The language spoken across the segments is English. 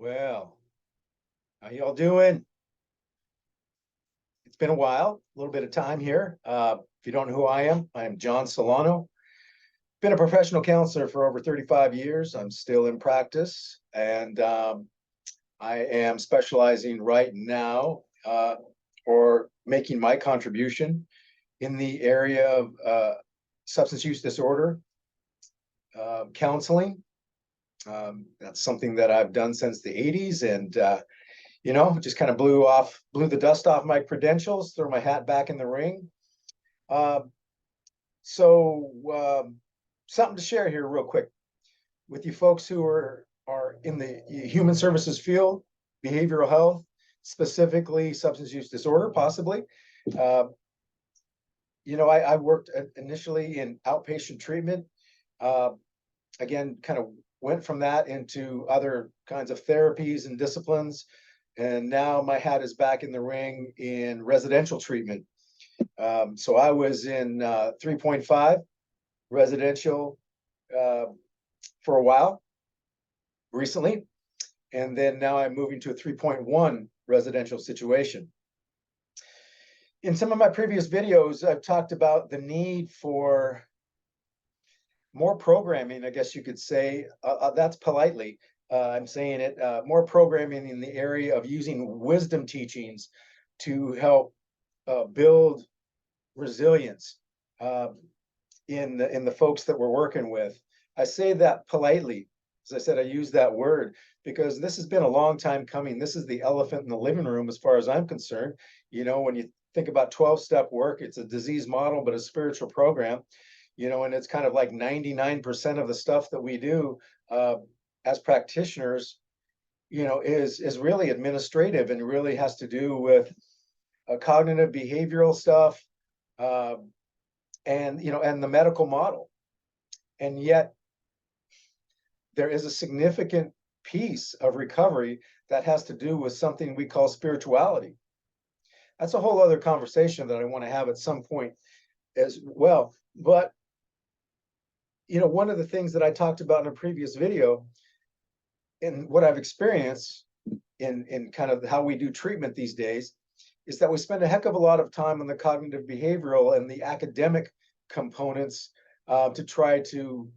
Well, how y'all doing? It's been a while, a little bit of time here. If you don't know who I am John Solano. Been a professional counselor for over 35 years. I'm still in practice, and I am specializing right now or making my contribution in the area of substance use disorder counseling. That's something that I've done since the 80s, and just kind of blew the dust off my credentials, throw my hat back in the ring. Uh, so something to share here real quick with you folks who are in the human services field, behavioral health, specifically substance use disorder, possibly. Uh, I worked initially in outpatient treatment. Uh, Again, kind of went from that into other kinds of therapies and disciplines. And now my hat is back in the ring in residential treatment. So I was in 3.5 residential uh, for a while recently. And then now I'm moving to a 3.1 residential situation. In some of my previous videos, I've talked about the need for more programming, I guess you could say. That's politely. I'm saying it, more programming in the area of using wisdom teachings to help build resilience in the folks that we're working with. I say that politely. As I said, I use that word because this has been a long time coming. This is the elephant in the living room, as far as I'm concerned. When you think about 12-step work, it's a disease model, but a spiritual program. And it's kind of like 99% of the stuff that we do as practitioners, is really administrative and really has to do with cognitive behavioral stuff, uh, and the medical model. And yet there is a significant piece of recovery that has to do with something we call spirituality. That's a whole other conversation that I want to have at some point as well. But one of the things that I talked about in a previous video, and what I've experienced in kind of how we do treatment these days, is that we spend a heck of a lot of time on the cognitive behavioral and the academic components to try to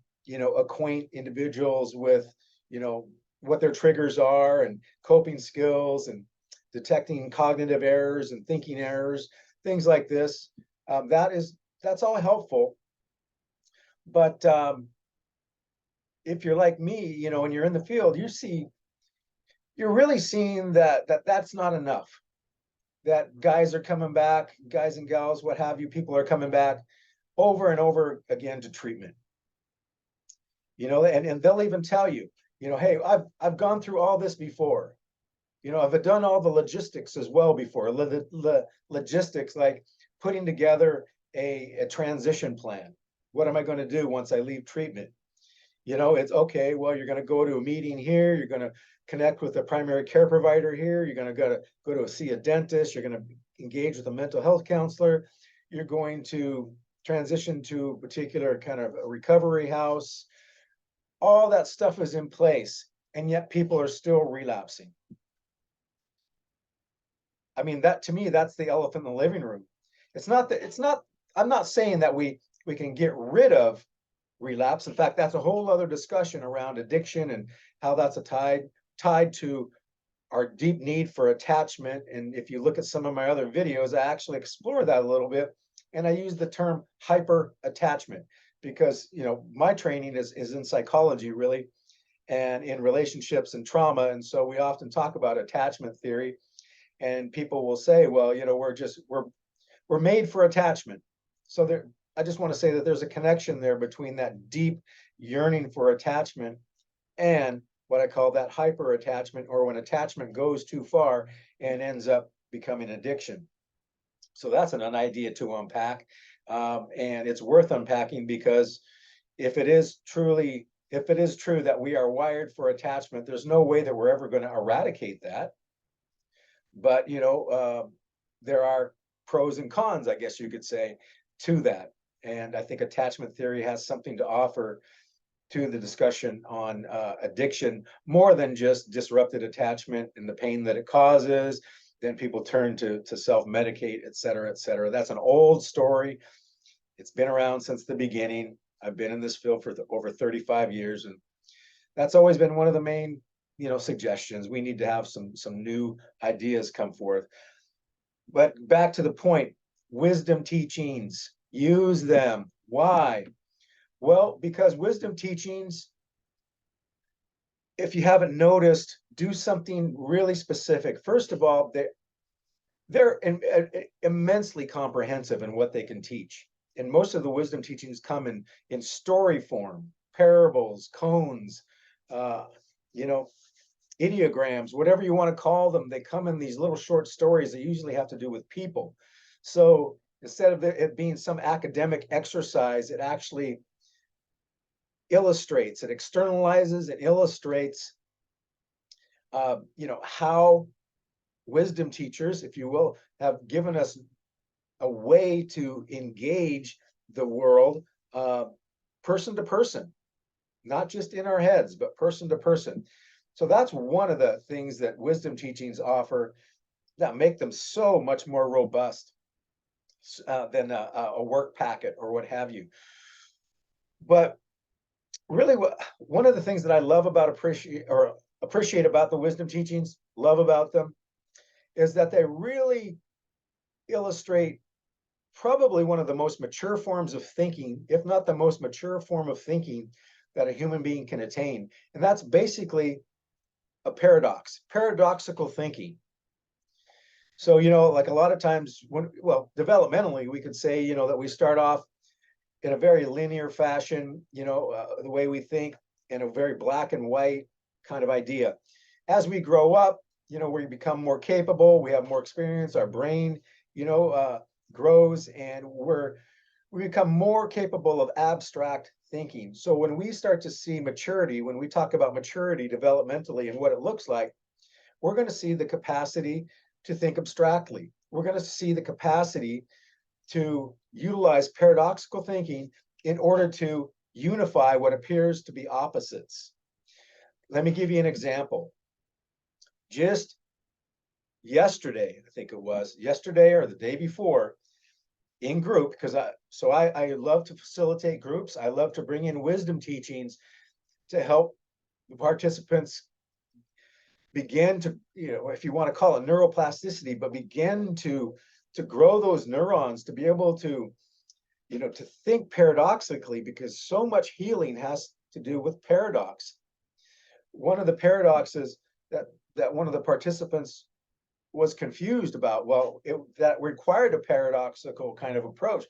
acquaint individuals with what their triggers are and coping skills and detecting cognitive errors and thinking errors, things like this. That's all helpful. But if you're like me, and you're in the field, you're really seeing that's not enough. That guys are coming back, guys and gals, what have you, people are coming back over and over again to treatment. And they'll even tell you, hey, I've gone through all this before. I've done all the logistics as well before. Logistics, like putting together a transition plan. What am I going to do once I leave treatment? It's okay. Well, you're going to go to a meeting here. You're going to connect with a primary care provider here. You're going to go to see a dentist. You're going to engage with a mental health counselor. You're going to transition to a particular kind of a recovery house. All that stuff is in place, and yet people are still relapsing. I mean, that to me, that's the elephant in the living room. I'm not saying that we can get rid of relapse. In fact, that's a whole other discussion around addiction and how that's tied to our deep need for attachment. And if you look at some of my other videos, I actually explore that a little bit. And I use the term hyper attachment because, my training is in psychology, really, and in relationships and trauma. And so we often talk about attachment theory, and people will say, well, we're made for attachment. So I just want to say that there's a connection there between that deep yearning for attachment and what I call that hyper attachment, or when attachment goes too far and ends up becoming addiction. So that's an idea to unpack. And it's worth unpacking because if it is true that we are wired for attachment, there's no way that we're ever going to eradicate that. But, there are pros and cons, I guess you could say, to that. And I think attachment theory has something to offer to the discussion on addiction, more than just disrupted attachment and the pain that it causes. Then people turn to self-medicate, et cetera, et cetera. That's an old story. It's been around since the beginning. I've been in this field for over 35 years, and that's always been one of the main, suggestions. We need to have some new ideas come forth. But back to the point, wisdom teachings, use them. Why? Well, because wisdom teachings, if you haven't noticed, do something really specific. First of all, they're immensely comprehensive in what they can teach. And most of the wisdom teachings come in story form, parables, koans, uh, you know, ideograms, whatever you want to call them. They come in these little short stories that usually have to do with people. So instead of it being some academic exercise, it actually illustrates, it externalizes and illustrates, how wisdom teachers, if you will, have given us a way to engage the world, person to person, not just in our heads, but person to person. So that's one of the things that wisdom teachings offer that make them so much more robust than a work packet or what have you. But really, one of the things that I love about appreciate about the wisdom teachings, love about them, is that they really illustrate probably one of the most mature forms of thinking, if not the most mature form of thinking that a human being can attain. And that's basically a paradox, paradoxical thinking. So, like a lot of times developmentally, we could say, that we start off in a very linear fashion, the way we think, in a very black and white kind of idea. As we grow up, we become more capable, we have more experience, our brain, grows, and we become more capable of abstract thinking. So when we start to see maturity, when we talk about maturity developmentally and what it looks like, we're going to see the capacity to think abstractly. We're going to see the capacity to utilize paradoxical thinking in order to unify what appears to be opposites. Let me give you an example. Just yesterday, I think it was yesterday or the day before, in group, because I love to facilitate groups. I love to bring in wisdom teachings to help the participants begin to, if you want to call it neuroplasticity, but begin to grow those neurons to be able to, to think paradoxically, because so much healing has to do with paradox. One of the paradoxes that one of the participants was confused about, that required a paradoxical kind of approach.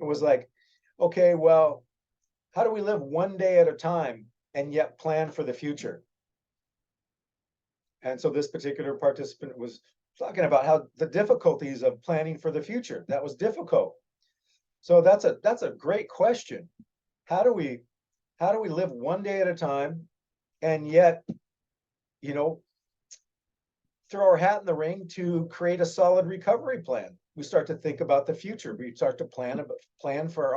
It was like, okay, well, how do we live one day at a time and yet plan for the future? And so this particular participant was talking about how the difficulties of planning for the future, that was difficult. So that's a great question. How do we live one day at a time and yet, throw our hat in the ring to create a solid recovery plan? We start to think about the future. We start to plan for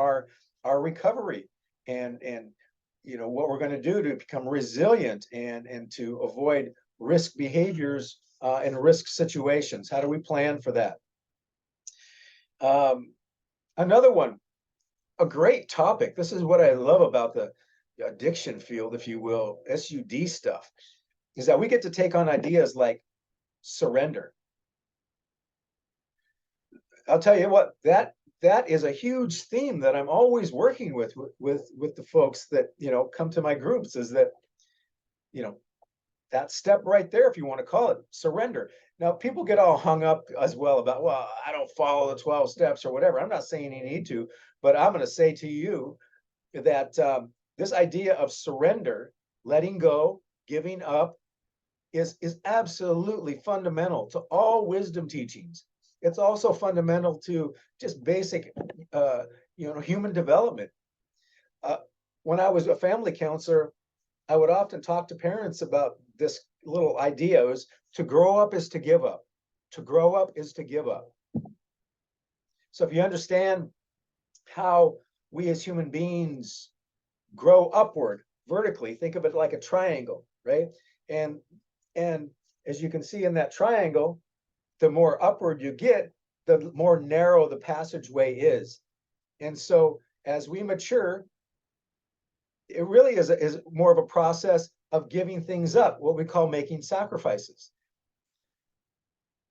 our recovery, and what we're going to do to become resilient and to avoid risk behaviors and risk situations. How do we plan for that? Another one, a great topic. This is what I love about the addiction field, if you will, SUD stuff, is that we get to take on ideas like surrender. I'll tell you what, that is a huge theme that I'm always working with the folks that, come to my groups, is that, that step right there, if you want to call it surrender. Now, people get all hung up as well about, well, I don't follow the 12 steps or whatever. I'm not saying you need to, but I'm going to say to you that this idea of surrender, letting go, giving up, is absolutely fundamental to all wisdom teachings. It's also fundamental to just basic, human development. When I was a family counselor, I would often talk to parents about this little idea: is to grow up is to give up. To grow up is to give up. So if you understand how we as human beings grow upward, vertically. Think of it like a triangle, right? And and as you can see in that triangle, the more upward you get, the more narrow the passageway is. And so as we mature, it really is more of a process of giving things up, what we call making sacrifices.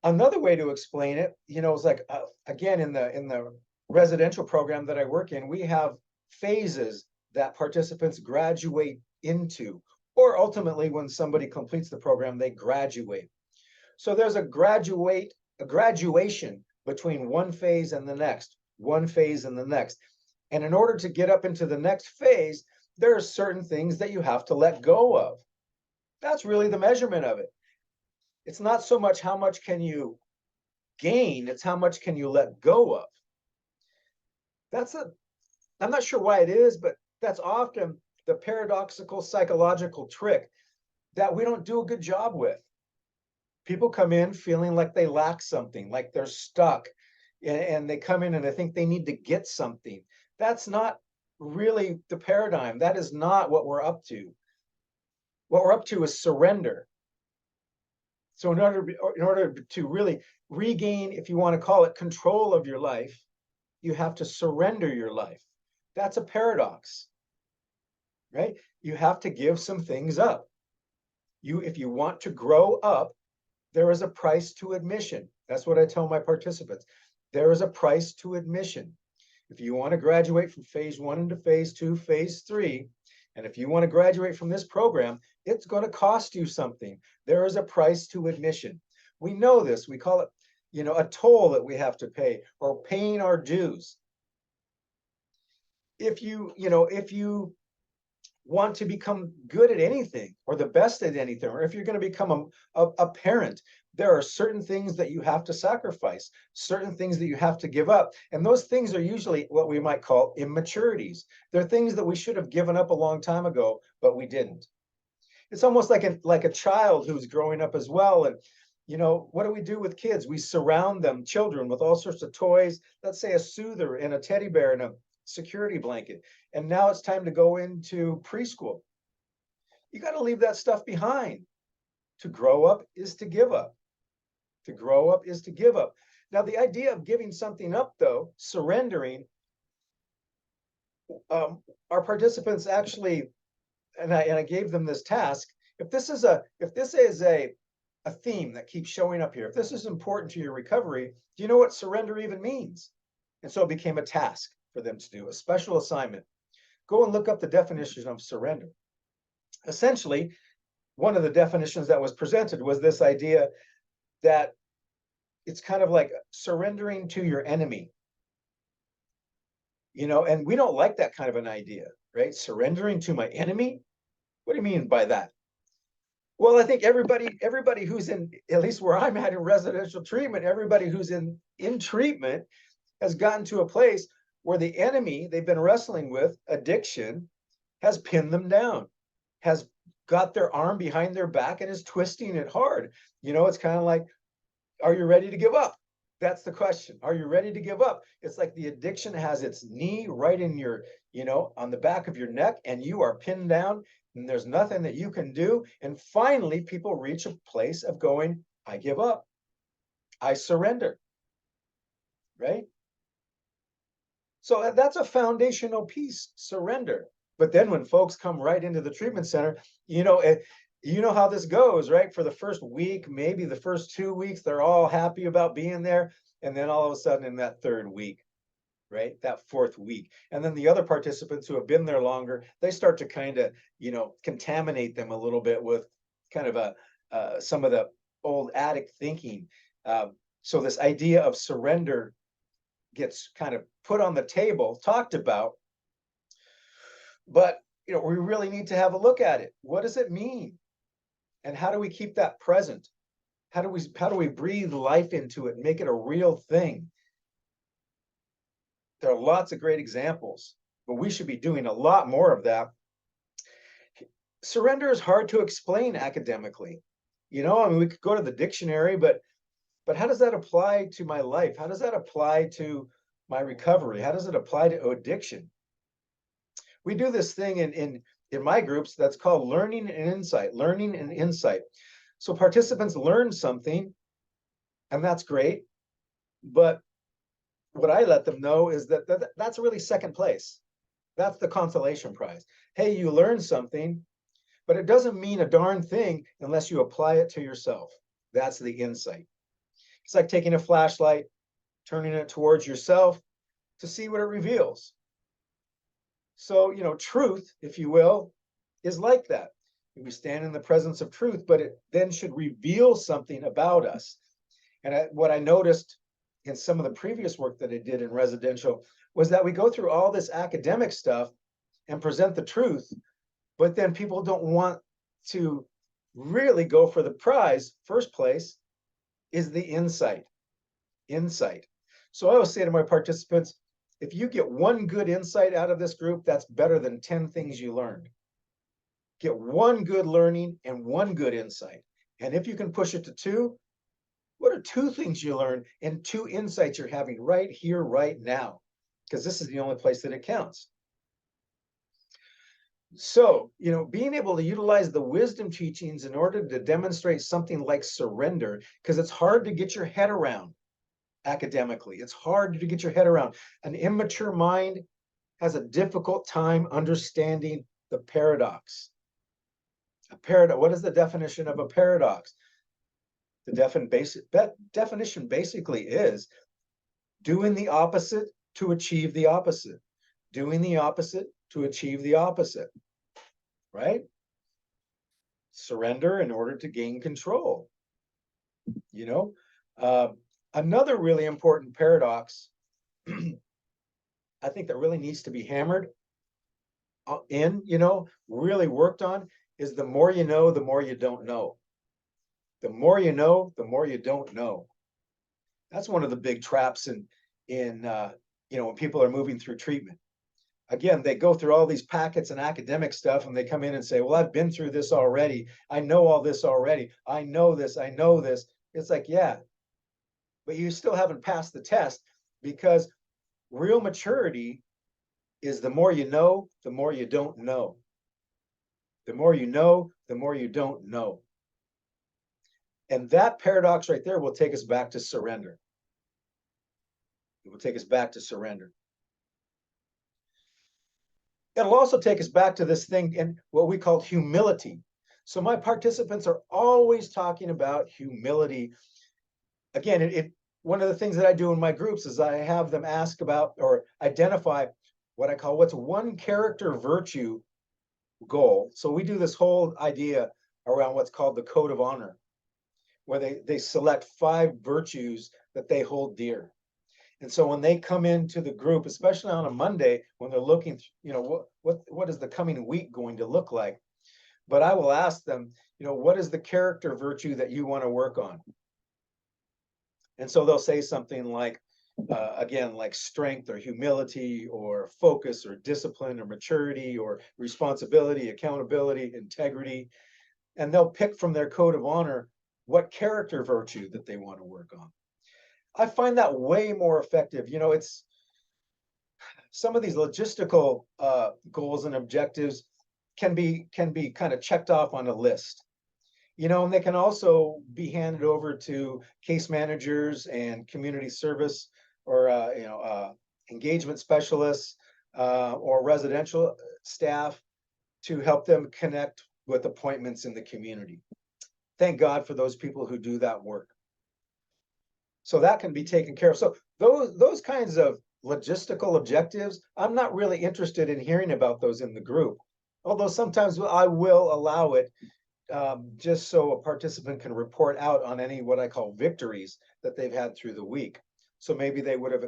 Another way to explain it, is like, again, in the residential program that I work in, we have phases that participants graduate into, or ultimately when somebody completes the program, they graduate. So there's a graduation between one phase and the next, one phase and the next. And in order to get up into the next phase, there are certain things that you have to let go of. That's really the measurement of it. It's not so much how much can you gain, it's how much can you let go of. That's a, I'm not sure why it is, but that's often the paradoxical psychological trick that we don't do a good job with. People come in feeling like they lack something, like they're stuck, and they come in and they think they need to get something. That's not really the paradigm. That is not what we're up to. What we're up to is surrender. So in order to really regain, if you want to call it, control of your life, you have to surrender your life. That's a paradox, right? You have to give some things up. If you want to grow up, there is a price to admission. That's what I tell my participants. There is a price to admission. If you want to graduate from phase 1 into phase 2, phase 3, and if you want to graduate from this program, it's going to cost you something. There is a price to admission. We know this. We call it, a toll that we have to pay, or paying our dues. If you want to become good at anything, or the best at anything, or if you're going to become a parent, there are certain things that you have to sacrifice, certain things that you have to give up. And those things are usually what we might call immaturities. They're things that we should have given up a long time ago, but we didn't. It's almost like a child who's growing up as well. And what do we do with kids? We surround them, children, with all sorts of toys, let's say a soother and a teddy bear and a security blanket. And now it's time to go into preschool. You got to leave that stuff behind. To grow up is to give up. To grow up is to give up. Now, the idea of giving something up, though, surrendering, our participants actually, and I gave them this task. If this is a theme that keeps showing up here, if this is important to your recovery, do you know what surrender even means? And so it became a task for them to do, a special assignment. Go and look up the definition of surrender. Essentially, one of the definitions that was presented was this idea that it's kind of like surrendering to your enemy. And we don't like that kind of an idea, right? Surrendering to my enemy? What do you mean by that? Well, I think everybody who's in, at least where I'm at in residential treatment, everybody who's in treatment has gotten to a place where the enemy they've been wrestling with, addiction, has pinned them down, has got their arm behind their back and is twisting it hard. It's kind of like, are you ready to give up? That's the question. Are you ready to give up? It's like the addiction has its knee right in your, on the back of your neck, and you are pinned down, and there's nothing that you can do. And finally, people reach a place of going, I give up. I surrender. Right? So that's a foundational piece, surrender. But then when folks come right into the treatment center, you know how this goes, right? For the first week, maybe the first 2 weeks, they're all happy about being there. And then all of a sudden in that third week, right? That fourth week. And then the other participants who have been there longer, they start to kind of, contaminate them a little bit with kind of some of the old addict thinking. So this idea of surrender gets kind of put on the table, talked about, but we really need to have a look at it. What does it mean? And how do we keep that present? How do we breathe life into it and make it a real thing? There are lots of great examples, but we should be doing a lot more of that. Surrender is hard to explain academically. We could go to the dictionary, but how does that apply to my life? How does that apply to my recovery? How does it apply to addiction? We do this thing in my groups, that's called learning and insight, learning and insight. So participants learn something, and that's great. But what I let them know is that, that's really second place. That's the consolation prize. Hey, you learned something, but it doesn't mean a darn thing unless you apply it to yourself. That's the insight. It's like taking a flashlight, turning it towards yourself to see what it reveals. So, truth, if you will, is like that. We stand in the presence of truth, but it then should reveal something about us. And what I noticed in some of the previous work that I did in residential was that we go through all this academic stuff and present the truth, but then people don't want to really go for the prize. First place is the insight. Insight. So I always say to my participants, if you get one good insight out of this group, that's better than 10 things you learned. Get one good learning and one good insight. And if you can push it to two, what are two things you learned and two insights you're having right here, right now? Because this is the only place that it counts. So, being able to utilize the wisdom teachings in order to demonstrate something like surrender, because it's hard to get your head around academically. It's hard to get your head around. An immature mind has a difficult time understanding the paradox. What is the definition of a paradox? The definition basically is doing the opposite to achieve the opposite. Doing the opposite to achieve the opposite, right? Surrender in order to gain control. Another really important paradox I think that really needs to be hammered in, really worked on, is the more you know, the more you don't know. The more you know, the more you don't know. That's one of the big traps in when people are moving through treatment. Again, they go through all these packets and academic stuff, and they come in and say, well, I've been through this already. I know all this already. I know this. I know this. It's like, yeah, but you still haven't passed the test, because real maturity is the more you know, the more you don't know. The more you know, the more you don't know. And that paradox right there will take us back to surrender. It will take us back to surrender. It'll also take us back to this thing in what we call humility. So my participants are always talking about humility. Again, one of the things that I do in my groups is I have them ask about or identify what I call what's one character virtue goal. So we do this whole idea around what's called the code of honor, where they select 5 virtues that they hold dear. And so when they come into the group, especially on a Monday, when they're looking, what is the coming week going to look like? But I will ask them, what is the character virtue that you want to work on? And so they'll say something like, again, like strength or humility or focus or discipline or maturity or responsibility, accountability, integrity. And they'll pick from their code of honor what character virtue that they want to work on. I find that way more effective. It's some of these logistical goals and objectives can be kind of checked off on a list. And they can also be handed over to case managers and community service or engagement specialists or residential staff to help them connect with appointments in the community. Thank God for those people who do that work. So that can be taken care of. So those kinds of logistical objectives, I'm not really interested in hearing about those in the group. Although sometimes I will allow it just so a participant can report out on any what I call victories that they've had through the week. So maybe they would have,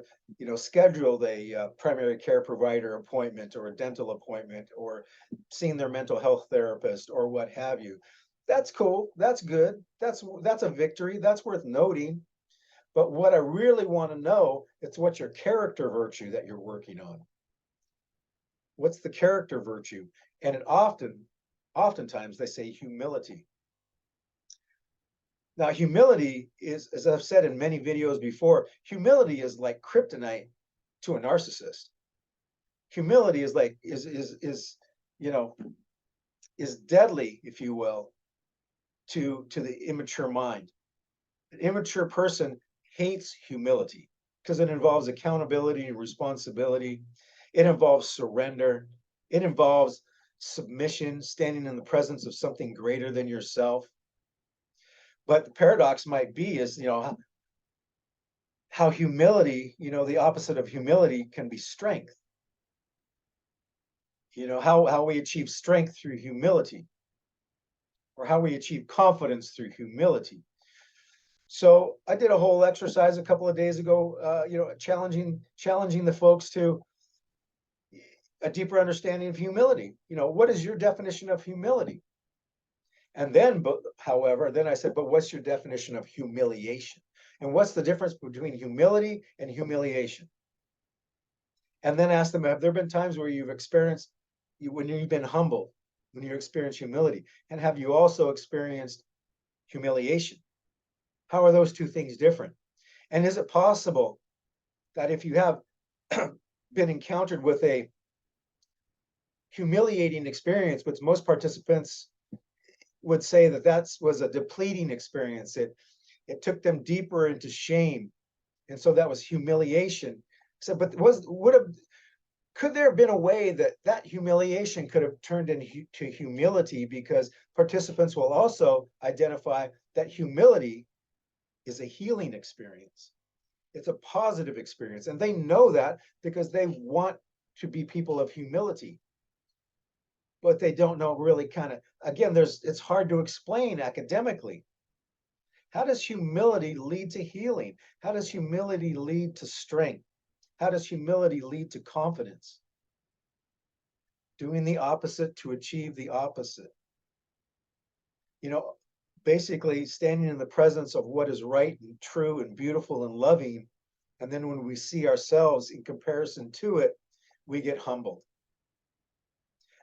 scheduled a primary care provider appointment or a dental appointment or seen their mental health therapist or what have you. That's cool. That's good. That's a victory. That's worth noting. But what I really want to know, it's what's your character virtue that you're working on. What's the character virtue? And it oftentimes they say humility. Now, humility is, as I've said in many videos before, humility is like kryptonite to a narcissist. Humility is like, is deadly, if you will, to the immature mind. An immature person hates humility because it involves accountability and responsibility. It involves surrender. It involves submission, standing in the presence of something greater than yourself. But the paradox might be is, how humility, the opposite of humility can be strength. How we achieve strength through humility, or how we achieve confidence through humility. So I did a whole exercise a couple of days ago, challenging the folks to a deeper understanding of humility. What is your definition of humility? And then, however, then I said, but what's your definition of humiliation? And what's the difference between humility and humiliation? And then ask them, have there been times where you've experienced, when you've been humble, when you experience humility? And have you also experienced humiliation? How are those two things different? And is it possible that if you have been encountered with a humiliating experience, which most participants would say that was a depleting experience, it took them deeper into shame, and so that was humiliation. So, but could there have been a way that humiliation could have turned into humility, because participants will also identify that humility is a healing experience. It's a positive experience, and they know that because they want to be people of humility, but they don't know really again, it's hard to explain academically. How does humility lead to healing? How does humility lead to strength? How does humility lead to confidence? Doing the opposite to achieve the opposite. Basically standing in the presence of what is right and true and beautiful and loving. And then when we see ourselves in comparison to it, we get humbled.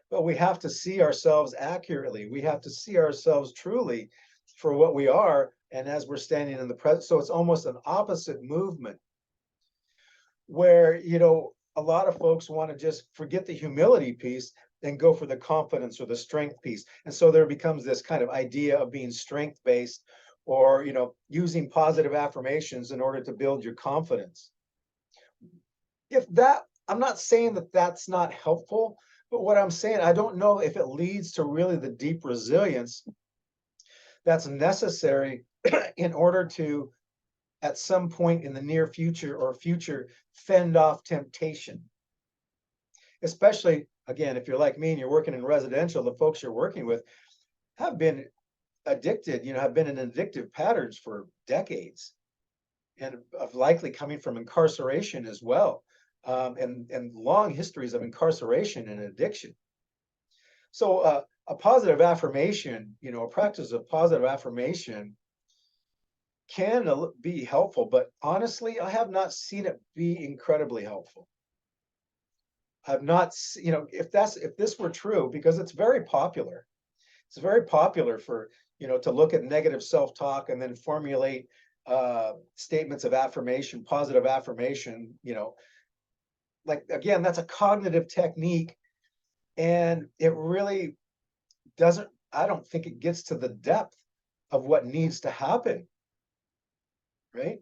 But we have to see ourselves accurately. We have to see ourselves truly for what we are. And as we're standing in the present, so it's almost an opposite movement where, a lot of folks want to just forget the humility piece and go for the confidence or the strength piece. And so there becomes this kind of idea of being strength based, or, using positive affirmations in order to build your confidence. I'm not saying that that's not helpful, but what I'm saying, I don't know if it leads to really the deep resilience that's necessary in order to, at some point in the near future or future, fend off temptation. Especially, again, if you're like me and you're working in residential, the folks you're working with have been addicted, have been in addictive patterns for decades, and of likely coming from incarceration as well, and long histories of incarceration and addiction. So a positive affirmation, a practice of positive affirmation can be helpful, but honestly, I have not seen it be incredibly helpful. I've not, if this were true, because it's very popular. It's very popular for, to look at negative self-talk and then formulate statements of affirmation, positive affirmation, like, again, that's a cognitive technique, and it really doesn't, I don't think it gets to the depth of what needs to happen, right?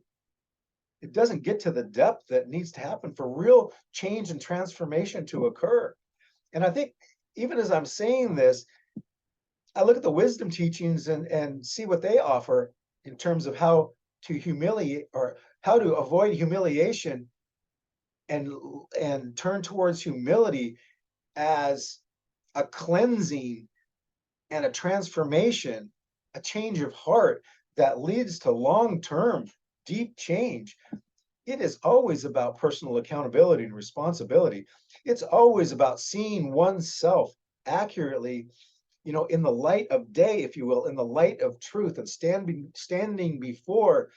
It doesn't get to the depth that needs to happen for real change and transformation to occur. And I think, even as I'm saying this, I look at the wisdom teachings and see what they offer in terms of how to humiliate, or how to avoid humiliation, and turn towards humility as a cleansing and a transformation, a change of heart that leads to long-term deep change. It is always about personal accountability and responsibility. It's always about seeing oneself accurately, in the light of day, if you will, in the light of truth, and standing before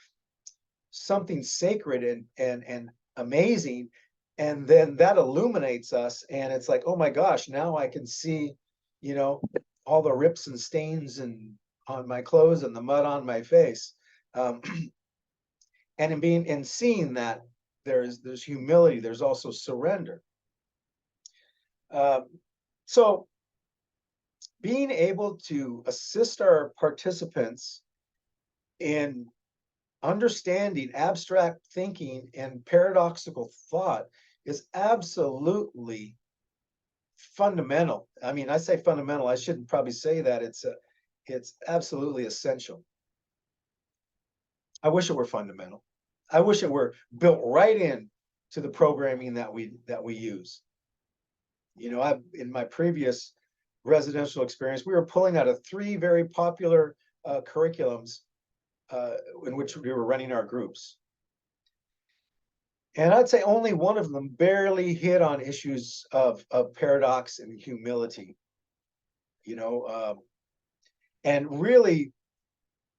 something sacred and amazing. And then that illuminates us, and it's like, oh my gosh, now I can see, all the rips and stains and on my clothes and the mud on my face. Um, and in seeing that, there's humility, there's also surrender. So being able to assist our participants in understanding abstract thinking and paradoxical thought is absolutely fundamental. I mean, I say fundamental, I shouldn't probably say that. It's absolutely essential. I wish it were fundamental. I wish it were built right in to the programming that we use. You know, I've in my previous residential experience, we were pulling out of three very popular curriculums in which we were running our groups. And I'd say only one of them barely hit on issues of paradox and humility, you know, and really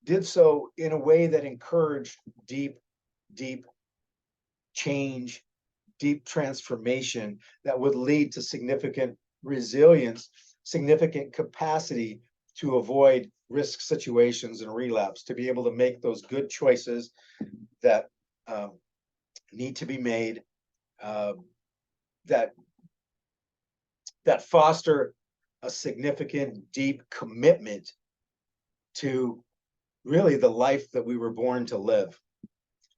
did so in a way that encouraged deep change, deep transformation that would lead to significant resilience, significant capacity to avoid risk situations and relapse, to be able to make those good choices that um, need to be made, uh, that that foster a significant, deep commitment to really the life that we were born to live.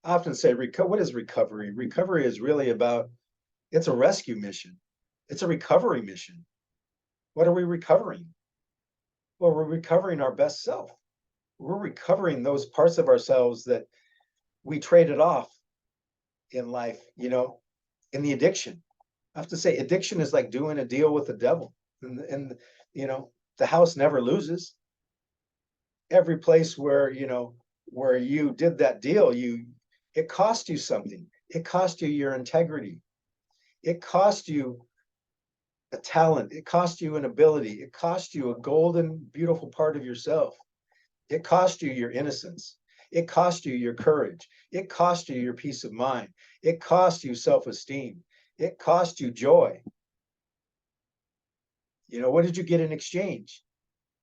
I often say, what is recovery? Recovery is really about, it's a rescue mission. It's a recovery mission. What are we recovering? Well, we're recovering our best self. We're recovering those parts of ourselves that we traded off in life, in the addiction. I have to say, addiction is like doing a deal with the devil. And the house never loses. Every place where you did that deal, it cost you something. It cost you your integrity. It cost you a talent. It cost you an ability. It cost you a golden, beautiful part of yourself. It cost you your innocence. It cost you your courage. It cost you your peace of mind. It cost you self-esteem. It cost you joy. What did you get in exchange?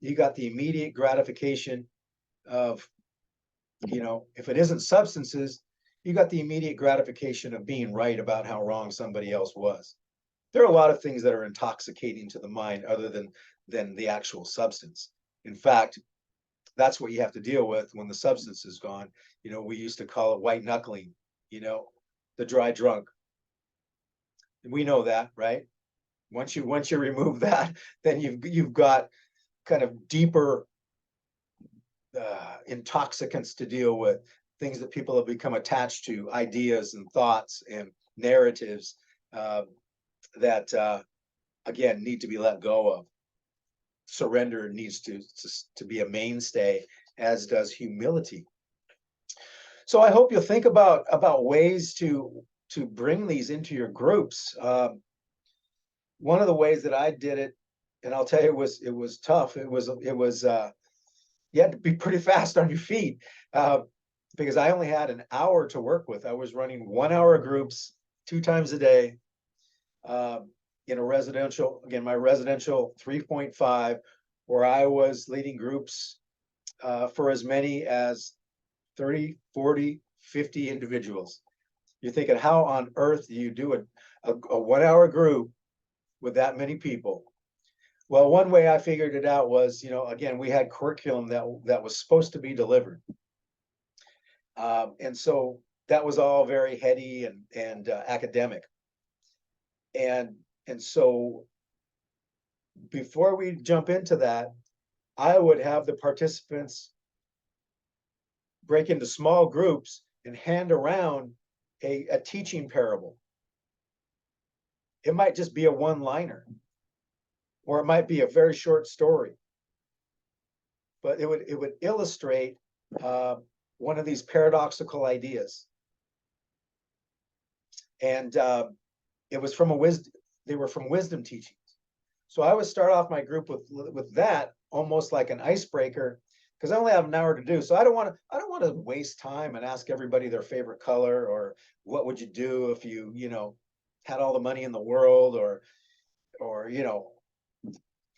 You got the immediate gratification of, if it isn't substances, you got the immediate gratification of being right about how wrong somebody else was. There are a lot of things that are intoxicating to the mind other than the actual substance. In fact, that's what you have to deal with when the substance is gone. We used to call it white knuckling, the dry drunk. We know that, right? Once you remove that, then you've got kind of deeper intoxicants to deal with, things that people have become attached to, ideas and thoughts and narratives uh, that again need to be let go of. Surrender needs to be a mainstay, as does humility. So I hope you'll think about ways to bring these into your groups. One of the ways that I did it, and I'll tell you, it was tough. It was you had to be pretty fast on your feet because I only had an hour to work with. I was running 1 hour groups 2 times a day uh, in a residential, again, my residential 3.5, where I was leading groups for as many as 30, 40, 50 individuals. You're thinking, how on earth do you do a 1 hour group with that many people? Well, one way I figured it out was, again, we had curriculum that was supposed to be delivered. And so that was all very heady and academic. And so before we jump into that, I would have the participants break into small groups and hand around a teaching parable. It might just be a one-liner, or it might be a very short story, but it would illustrate one of these paradoxical ideas. And it was from they were from wisdom teachings. So I would start off my group with that, almost like an icebreaker, because I only have an hour to do. So I don't want to waste time and ask everybody their favorite color, or what would you do if you had all the money in the world, or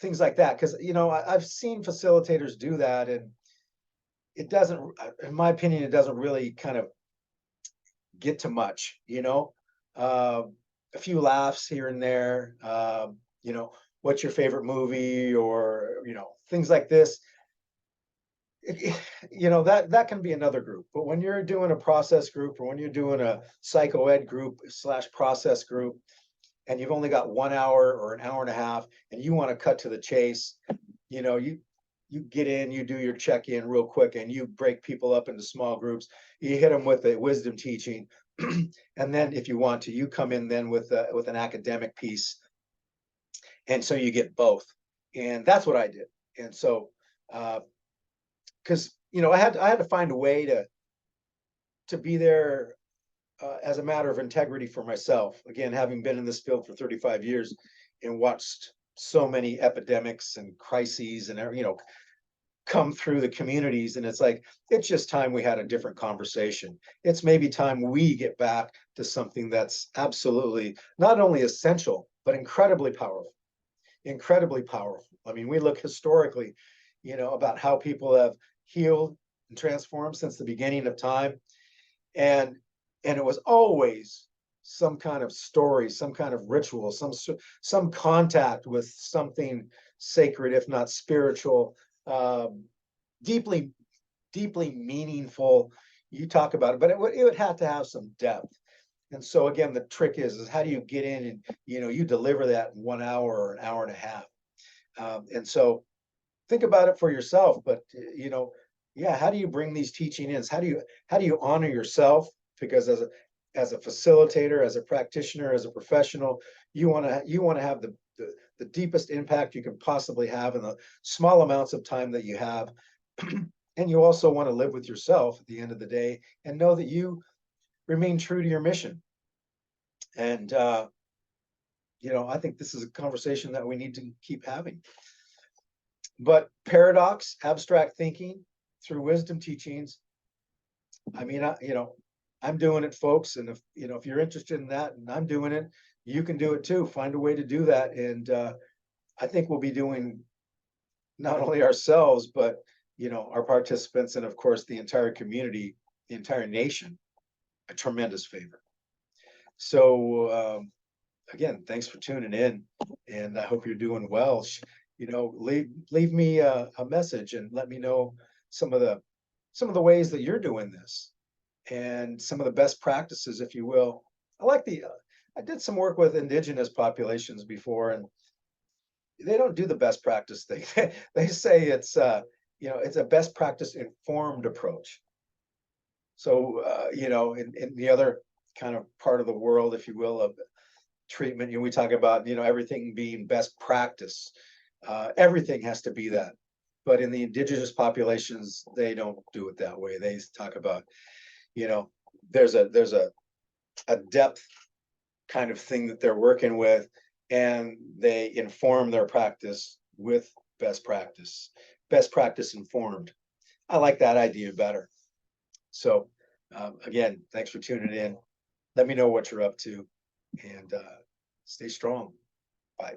things like that. Because I've seen facilitators do that, and it doesn't, in my opinion, it doesn't really kind of get to much. A few laughs here and there, what's your favorite movie, or things like this. That can be another group. But when you're doing a process group, or when you're doing a psycho ed group slash process group, and you've only got 1 hour or an hour and a half, and you want to cut to the chase, you get in, you do your check-in real quick, and you break people up into small groups. You hit them with a wisdom teaching, and then if you want to, you come in then with an academic piece, and so you get both. And that's what I did. And so, because I had to find a way to be there, as a matter of integrity for myself. Again, having been in this field for 35 years and watched so many epidemics and crises and come through the communities, and it's like, it's just time we had a different conversation. It's maybe time we get back to something that's absolutely not only essential but incredibly powerful. Incredibly powerful. I mean, we look historically, about how people have healed and transformed since the beginning of time, and it was always some kind of story, some kind of ritual, some contact with something sacred, if not spiritual, deeply, deeply meaningful. You talk about it, but it would have to have some depth. And so again, the trick is how do you get in and you deliver that in 1 hour or an hour and a half. And so think about it for yourself. But yeah, how do you bring these teaching in? How do you honor yourself? Because as a facilitator, as a practitioner, as a professional, you want to have the deepest impact you can possibly have in the small amounts of time that you have. And you also want to live with yourself at the end of the day and know that you remain true to your mission. And I think this is a conversation that we need to keep having. But paradox, abstract thinking through wisdom teachings. I mean, I'm doing it, folks. And if you're interested in that, and I'm doing it, you can do it too. Find a way to do that. And I think we'll be doing not only ourselves, but our participants, and of course the entire community, the entire nation, a tremendous favor. So again, thanks for tuning in, and I hope you're doing well. Leave me a message and let me know some of the ways that you're doing this, and some of the best practices, if you will. I did some work with indigenous populations before, and they don't do the best practice thing. They say it's a best practice informed approach. So in the other kind of part of the world, if you will, of treatment, we talk about everything being best practice. Everything has to be that. But in the indigenous populations, they don't do it that way. They talk about there's a depth kind of thing that they're working with, and they inform their practice with best practice informed. I like that idea better. So again, thanks for tuning in. Let me know what you're up to, and stay strong. Bye.